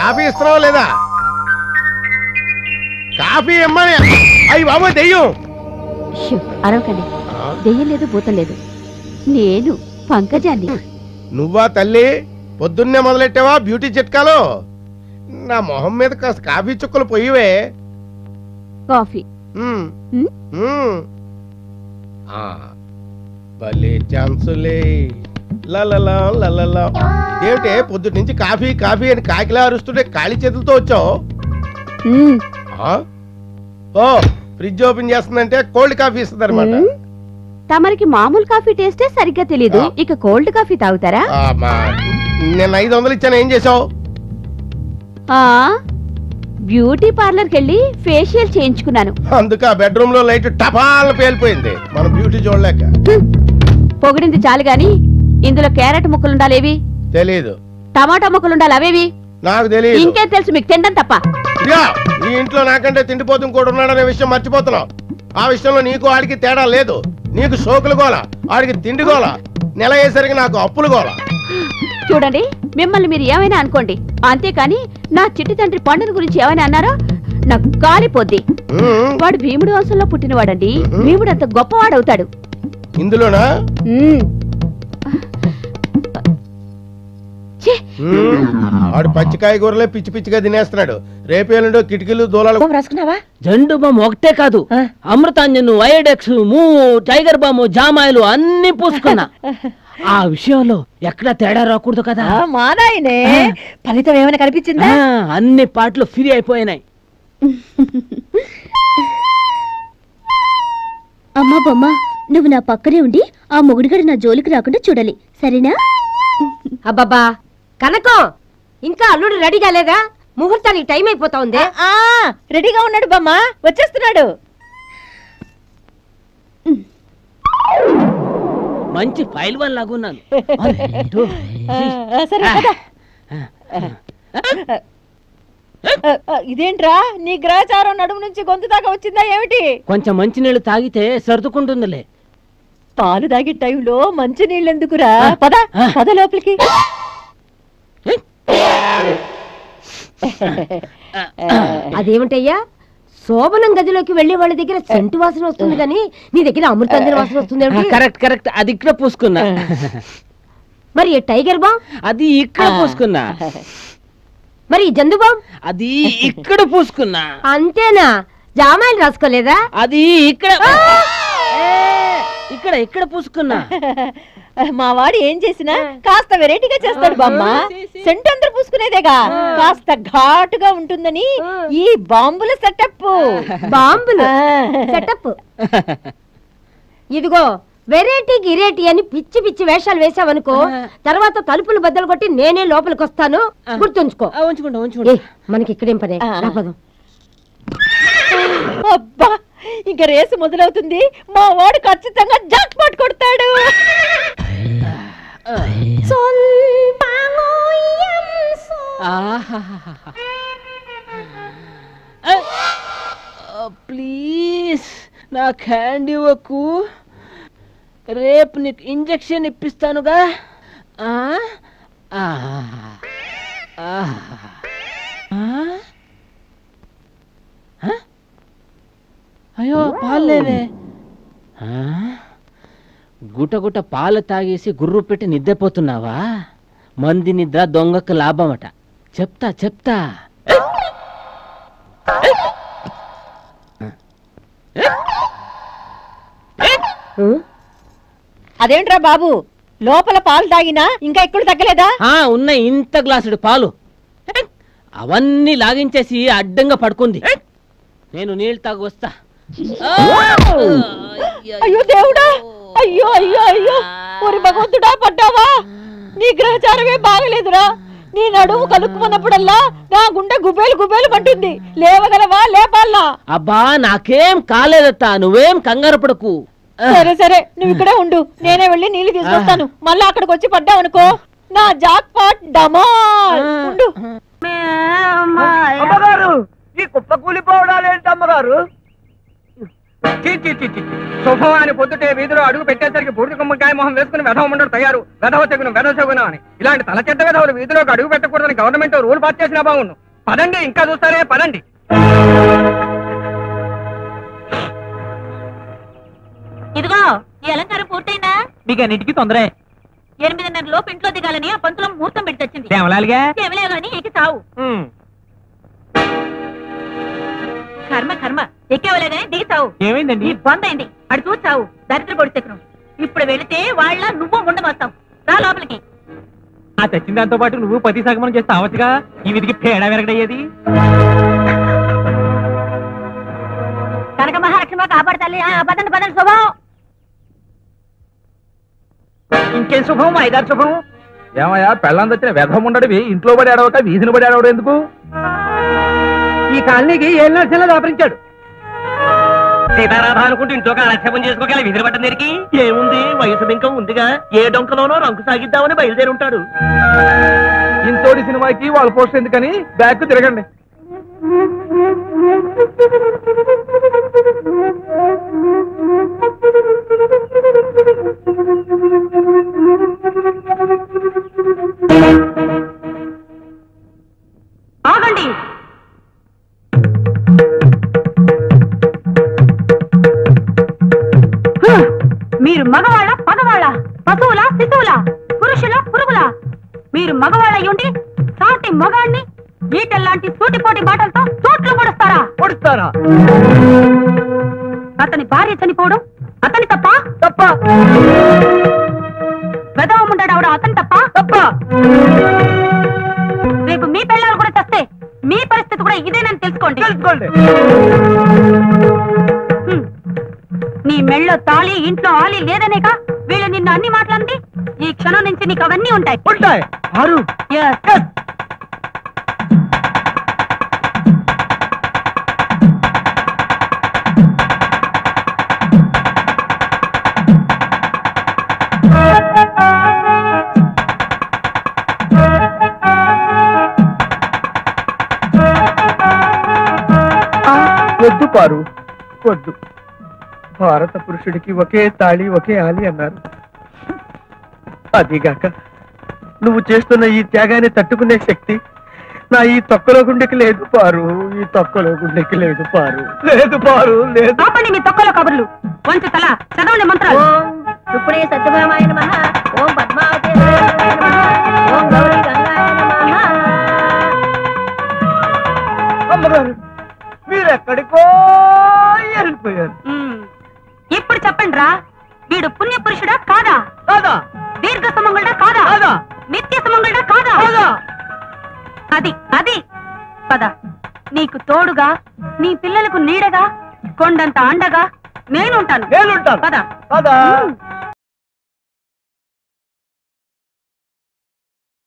Coffee ఇస్తున్నావా లేదా? Coffee ఇమ్మని. అయ్యి బాబు దెయ్యం. అరవకండి, దెయ్యం లేదు భూతం లేదు, నేను పంకజాన్ని. నువ్వా తల్లి? పొద్దున్నే మొదలెట్టావా బ్యూటీ చిట్కాలు? నా మొహం మీద కాస్త కాఫీ చుక్కలు పొయ్యివే. కాఫీ భలే ఛాన్సులే. ఏమిటే పొద్దుటి నుంచి కాఫీ కాఫీ అని కాకిలా అరుస్తుంటే ఖాళీ చేతులతో వచ్చావు? ఓ ఫ్రిడ్జ్ ఓపెన్ చేస్తుందంటే కోల్డ్ కాఫీ ఇస్తుంది అనమాట. తమరికి మామూలు కాఫీ టేస్టే సరిగ్గా తెలీదు, ఇక కోల్డ్ కాఫీ తాగుతారా? నేను 500 ఇచ్చాను, ఏం చేసావు? బ్యూటీ పార్లర్ కెళ్ళి ఫేషియల్ చేయించుకున్నాను. అందుకే ఆ బెడ్రూమ్ లో లైట్ టపాల్ పేలిపోయింది. మన బ్యూటీ చూడలేక. పొగిడింది చాలు గాని ఇందులో క్యారెట్ ముక్కలుండాలేవి? తెలీదు. టమాటా ముక్కలుండాలి, అవేవి? నాకు తెలియదు. ఇంకేం తెలుసు మీకు? తినడం తప్ప. ఈ ఇంట్లో నాకంటే తిండిపోతు కూడా ఉన్నాడనే విషయం మర్చిపోతున్నావు. ఆ విషయంలో నీకు ఆడికి తేడా లేదు. నీకు సోకులు గోల, ఆడికి తిండి గోల, నెల అయ్యేసరికి నాకు అప్పులు గోల. చూడండి, మిమ్మల్ని మీరు ఏమైనా అనుకోండి, అంతేకాని నా చిట్టి తండ్రి పండుని గురించి ఏమైనా అన్నారో నాకు కాలిపోద్ది. వాడు భీముడు వంశంలో పుట్టినవాడండి. భీముడు అంత గొప్పవాడవుతాడు. ఇందులోనా? ఆడు పచ్చికాయ కూరలే పిచ్చి పిచ్చిగా తినేస్తున్నాడు. రేపేళ్ళుండో కిటికీలు దూలాలు రాసుకున్నావా? జండు బామ్ ఒకటే కాదు, అమృతాంజను, వైడెక్స్, మూవు, టైగర్ బాము, జామాయిలు అన్ని పూసుకున్నా. ఆ విషయంలో ఎక్కడా తేడా రాకూడదు కదా. మా నాయనే, ఫలితం ఏమైనా కనిపించిందా? అన్ని పాటలు ఫ్రీ అయిపోయినాయి. అమ్మా బొమ్మ, నువ్వు నా పక్కనే ఉండి ఆ మొగుడిగడు నా జోలికి రాకుండా చూడాలి, సరేనా? అబ్బబ్బా కనకం, ఇంకా అల్లుడు రెడీ కాలేదా? ముహూర్తానికి టైం అయిపోతా ఉంది. రెడీగా ఉన్నాడు బొమ్మ, వచ్చేస్తున్నాడు. మంచి ఫైల్ వన్ లాగున్నాను. ఇదేంట్రా, నీ గ్రహచారం నడుము నుంచి గొంతు దాకా వచ్చిందా ఏమిటి? కొంచెం మంచి నీళ్లు తాగితే సర్దుకుంటుందిలే. పాలు తాగే టైంలో మంచి నీళ్ళు ఎందుకురా? పద పద లోపలికి. అదేమిటయ్యా, శోభనం గదిలోకి వెళ్లే వాళ్ళ దగ్గర సెంటు వాసన వస్తుంది కానీ నీ దగ్గర అమృతాంజన వాసన వస్తుంది. కరెక్ట్ కరెక్ట్, అది ఇక్కడ పూసుకున్నా. మరి టైగర్ బామ్ అది ఇక్కడ పూసుకున్నా. మరి జందు బామ్ అది ఇక్కడ పూసుకున్నా. అంతేనా? జామాయిలు రాసుకోలేదా? అది ఇక్కడ ఇక్కడ ఇక్కడ పూసుకున్నా. మా వాడు ఏం చేసినా కాస్త వెరైటీగా చేస్తాడు బామ్మ. సెంటు అందరు పూసుకునేదేగా, కాస్త ఘాటుగా ఉంటుందని ఈ బాంబుల సెటప్. బాంబులు సెటప్. ఇదిగో వెరైటీ గిరేటీ అని పిచ్చి పిచ్చి వేషాలు వేసావనుకో, తర్వాత తలుపులు బద్దలు కొట్టి నేనే లోపలికి వస్తాను, గుర్తుంచుకో. మనకి ఇక్కడేం పనే. అబ్బా, ఇంకా రేసు మొదలవుతుంది. మా వాడు ఖచ్చితంగా జాక్ పాట్ కొడతాడు. ప్లీజ్ నాకు హ్యాండ్ ఇవ్వకు, రేపు నీకు ఇంజెక్షన్ ఇప్పిస్తానుగా. అయ్యో పాలు లేవే. గుటగుట పాలు తాగేసి గుర్రు పెట్టి నిద్రపోతున్నావా? మంది నిద్ర దొంగకు లాభమట. చెప్తా చెప్తా. అదేంట్రా బాబు, లోపల పాలు తాగినా ఇంకా ఎక్కడ తగ్గలేదా? ఉన్నాయి ఇంత గ్లాసుడు పాలు. అవన్నీ లాగించేసి అడ్డంగా పడుకుంది. నేను నీళ్ళు తాగు వస్తా. అయ్యో దేవుడా, అయ్యో అయ్యో అయ్యో, ఒరి భగవంతుడా, పడ్డావా? నీ గ్రహచారమే బాగలేదురా. నీ నడుము కలుక్కున్నప్పుడల్లా నా గుండె గుబేలు గుబేలు పట్టింది. లేవగలవా? లేపాలా? అబ్బా నాకేం కాలేదత్తా, నువ్వేం కంగారు పడకు. సరే సరే, నువ్వు ఇక్కడే ఉండు, నేనే వెళ్ళి నీళ్లు తీసుకొస్తాను. మళ్ళీ అక్కడికి వచ్చి పడ్డావనుకో నా జాక్ పాట్ డమాల్. ఉండు. అమ్మగారు, ఈ కుప్ప కూలిపోవడాలేంటి అమ్మగారు? శుభం అని పొద్దుటే వీధిలో అడుగు పెట్టేసరికి బూడిద గుమ్మకాయ మొహం వేసుకుని వెధవ ఉండడు తయారు వెధవ తెగును అని ఇలాంటి తల చెడ్డ వెధవులు వీధిలోకి అడుగు పెట్టకూడదని గవర్నమెంట్ రూల్ పాస్ చేసినా బాగుండు. పదండి, ఇంకా చూస్తారే, పదండి. ఇదిగో ఈ అలంకారం పూర్తయిందా? మీకు అన్నిటికీ తొందరే. 8:30 లోపు ఇంట్లో దిగాలని ఆ పంతులో ముహూర్తం పెట్టి తెచ్చింది. కేవలాలిగా గాని ఎక్కి తావు. కర్మ కర్మ, ఎక్కేవలే గాని దిగి తావు. ఏమైందండి? బంద్ అయింది, అడి చూచావు దరిద్ర పొడిచెక్కను. ఇప్పుడు వెళితే వాళ్ళ నువ్వు ఉండమొస్తావు. రా లోపలికి. ఆ తెచ్చిన దాంతో పాటు నువ్వు పతి సగమనం చేస్తే అవచ్చుగా, ఈ విధికి పేడ వెరగడయ్యేది. కనక మహాలక్ష్మి కాపాడతాలి. పదండి పదండి, శుభం. ఇంకేం శుభం, ఐదారు శుభం. ఏమయ్యా, పెళ్ళం తెచ్చిన వెధం ఉండడివి ఇంట్లో పడి ఆడవక వీధిని పడి ఆడవడం ఎందుకు? ఈ కాలనీకి ఏళ్ళ నర్సంలో దాపరించాడు. సీతారాధ అనుకుంటూ ఇంట్లో కాలక్షేపం చేసుకోగల విధులు పట్టం దేనికి? ఏముంది, వయసు బింకం ఉందిగా, ఏ డొంకలోనో రంకు సాగిద్దామని బయలుదేరి ఉంటాడు. ఇంతోడి సినిమాకి వాళ్ళ పోస్ట్ ఎందుకని బ్యాక్ తిరగండి. ఆగండి. మీరు మగవాళ్ళ పగవాళ్ళ, పశువుల శిశువుల, పురుషుల పురుగుల? మీరు మగవాళ్ళ ఉండి సాటి మగాడిని ఈటల్లాంటి సూటిపోటి మాటలతో చోట్లు పొడుస్తారా? అతని భార్య చనిపోవడం అతని తప్ప? వెదవముండడం అతని తప్ప? రేపు మీ పిల్లలు కూడా చస్తే మీ పరిస్థితి కూడా ఇదేనని తెలుసుకోండి. నీ మెళ్ళో తాళి ఇంట్లో ఆలి లేదనేక వీళ్ళు నిన్ను అన్ని మాట్లాడింది. ఈ క్షణం నుంచి నీకు అవన్నీ ఉంటాయి. వద్దు పారు, వద్దు. భారత పురుషుడికి ఒకే తాళి ఒకే ఆలి అన్నారు. అదిగాక నువ్వు చేస్తున్న ఈ త్యాగాన్ని తట్టుకునే శక్తి నా ఈ తొక్కలో గుండెకి లేదు పారు. ఈ తొక్కలో గుండెకి లేదు పారు. లేదు పారు, లేదు. ఆపండి మీ తొక్కలో కబుర్లు. వంచు తల చదవండి మంత్రాలు. ఇప్పుడే సత్యభామాయ నమః, ఓం పద్మావతి నమః, ఓం గౌరీ గంగాయ నమః. అమ్మగారు, మీరెక్కడికో వెళ్ళిపోయారు. ఇప్పుడు చెప్పండి రా, వీడు పుణ్య పురుషుడా కాదా? కాదా? దీర్ఘ సుమంగళుడా కాదా? కాదా? నిత్య సుమంగళుడా కాదా? కాదా? అది పద. నీకు తోడుగా, నీ పిల్లలకు నీడగా, కొండంత అండగా నేనుంటాను. నేనుంటాను. పద. కాదా?